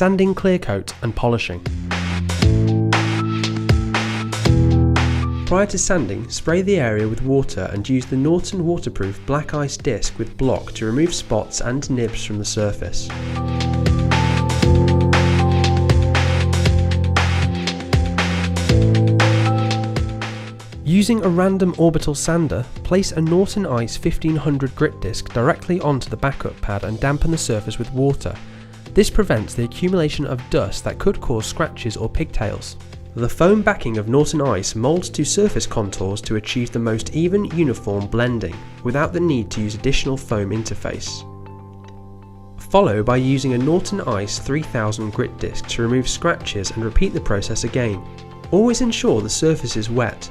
Sanding Clearcoat and polishing. Prior to sanding, spray the area with water and use the Norton waterproof black ice disc with block to remove spots and nibs from the surface. Using a random orbital sander, place a Norton Ice 1500 grit disc directly onto the backup pad and dampen the surface with water. This prevents the accumulation of dust that could cause scratches or pigtails. The foam backing of Norton Ice moulds to surface contours to achieve the most even, uniform blending, without the need to use additional foam interface. Follow by using a Norton Ice 3000 grit disc to remove scratches and repeat the process again. Always ensure the surface is wet.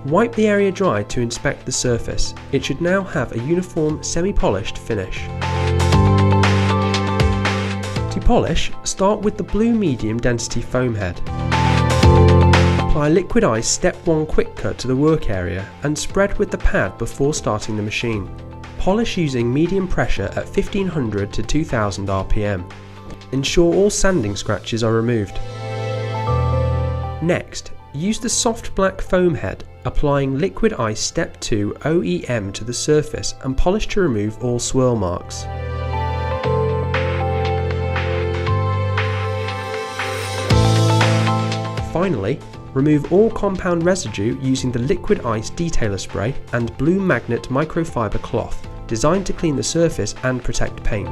Wipe the area dry to inspect the surface. It should now have a uniform semi-polished finish. To polish, start with the blue medium density foam head. Apply Liquid Ice Step 1 Quick Cut to the work area and spread with the pad before starting the machine. Polish using medium pressure at 1500 to 2000 RPM. Ensure all sanding scratches are removed. Next, use the soft black foam head, applying Liquid Ice Step 2 OEM to the surface and polish to remove all swirl marks. Finally, remove all compound residue using the Liquid Ice Detailer Spray and Blue Magnet Microfiber Cloth, designed to clean the surface and protect paint.